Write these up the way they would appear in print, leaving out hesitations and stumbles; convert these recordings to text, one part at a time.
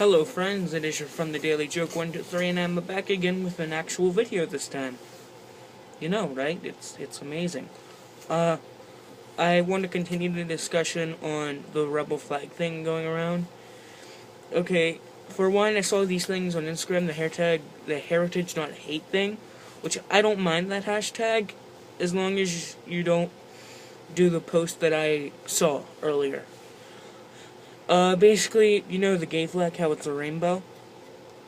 Hello friends, it is your from the Daily Joke 123 and I'm back again with an actual video this time. You know, right? It's amazing. I want to continue the discussion on the rebel flag thing going around. Okay, for one, I saw these things on Instagram, the heritage not hate thing, which I don't mind that hashtag, as long as you don't do the post that I saw earlier. Basically, you know the gay flag, how it's a rainbow?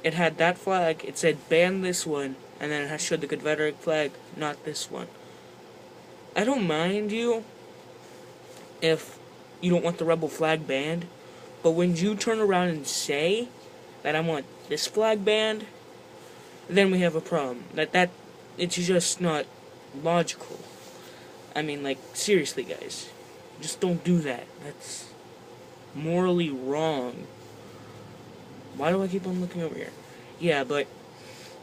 It had that flag, it said ban this one, and then it showed the Confederate flag, not this one. I don't mind you if you don't want the rebel flag banned, but when you turn around and say that I want this flag banned, then we have a problem. It's just not logical. I mean, like, seriously, guys. Just don't do that. That's morally wrong. Why do I keep on looking over here? Yeah, but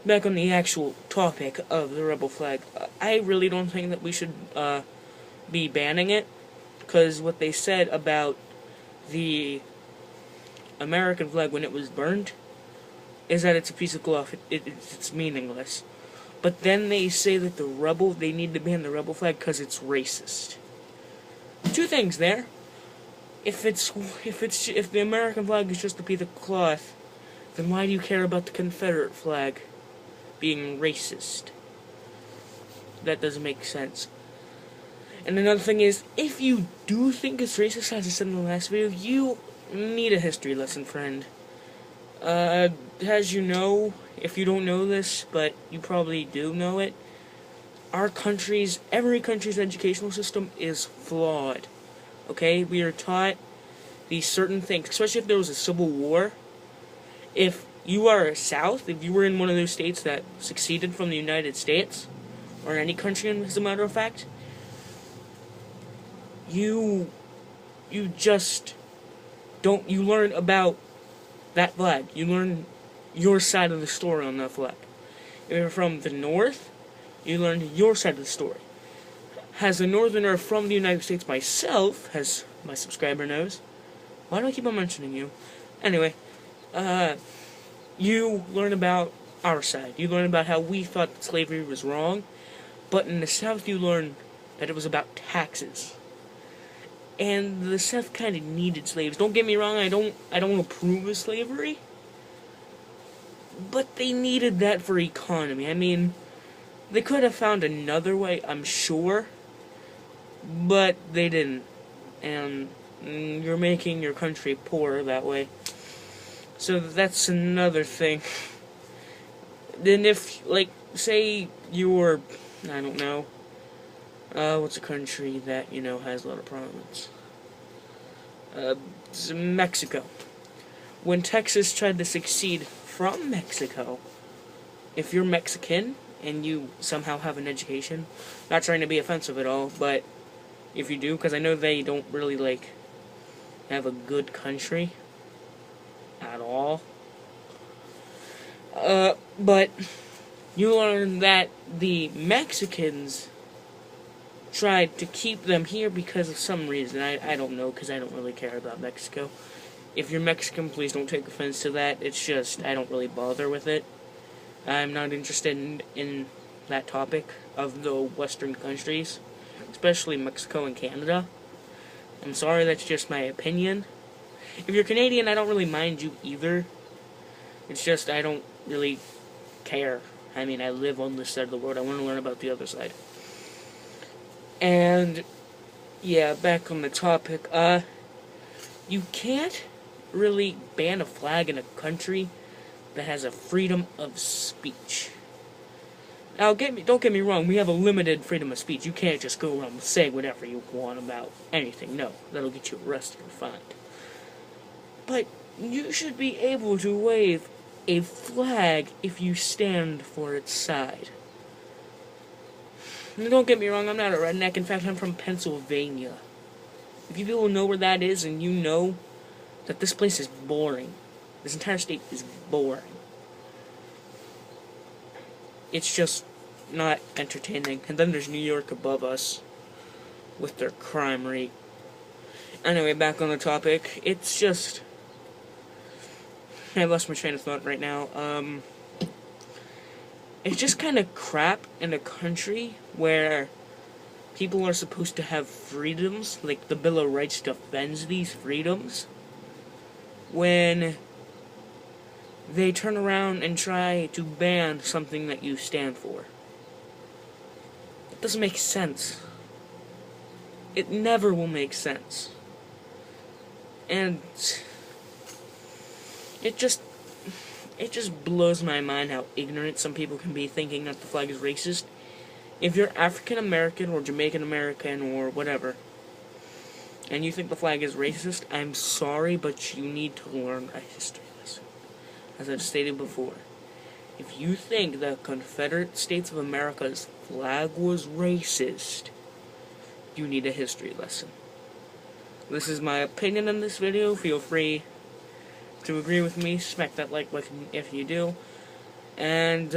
back on the actual topic of the rebel flag, I really don't think that we should be banning it, because what they said about the American flag when it was burned is that it's a piece of cloth. It's meaningless. But then they say that they need to ban the rebel flag because it's racist. Two things there. If the American flag is just a piece of cloth, then why do you care about the Confederate flag being racist? That doesn't make sense. And another thing is, if you do think it's racist, as I said in the last video, you need a history lesson, friend. As you know, if you don't know this, but you probably do know it, every country's educational system is flawed. Okay? We are taught these certain things, especially if there was a civil war. If you are South, if you were in one of those states that seceded from the United States, or any country as a matter of fact, you just don't, you learn about that flag. You learn your side of the story on that flag. If you're from the North, you learn your side of the story. As a northerner from the United States myself, as my subscriber knows, why do I keep on mentioning you? Anyway, you learn about our side. You learn about how we thought that slavery was wrong, but in the South you learn that it was about taxes. And the South kind of needed slaves. Don't get me wrong, I don't approve of slavery, but they needed that for economy. I mean, they could have found another way, I'm sure, but they didn't. And you're making your country poorer that way. So that's another thing. Then if, like, say you're, I don't know, what's a country that, you know, has a lot of problems? Mexico. When Texas tried to secede from Mexico, if you're Mexican and you somehow have an education, not trying to be offensive at all, but if you do, because I know they don't really, like, have a good country at all. But you learn that the Mexicans tried to keep them here because of some reason. I don't know, because I don't really care about Mexico. If you're Mexican, please don't take offense to that. It's just, I don't really bother with it. I'm not interested in that topic of the Western countries, especially Mexico and Canada. I'm sorry, that's just my opinion. If you're Canadian, I don't really mind you either. It's just, I don't really care. I mean, I live on this side of the world. I want to learn about the other side. And, yeah, back on the topic, you can't really ban a flag in a country that has a freedom of speech. Now, don't get me wrong, we have a limited freedom of speech. You can't just go around saying whatever you want about anything. No, that'll get you arrested or fined. But you should be able to wave a flag if you stand for its side. And don't get me wrong, I'm not a redneck. In fact, I'm from Pennsylvania. If you people know where that is, and you know that this place is boring, this entire state is boring, it's just not entertaining. And then there's New York above us with their crime rate. Anyway, back on the topic, it's just, I lost my train of thought right now. It's just kind of crap in a country where people are supposed to have freedoms, like the Bill of Rights defends these freedoms, when they turn around and try to ban something that you stand for. It doesn't make sense. It never will make sense. And it just blows my mind how ignorant some people can be, thinking that the flag is racist. If you're African American or Jamaican American or whatever, and you think the flag is racist, I'm sorry, but you need to learn a history lesson. As I've stated before, if you think the Confederate States of America's flag was racist, you need a history lesson. This is my opinion on this video. Feel free to agree with me. Smack that like button if you do. And,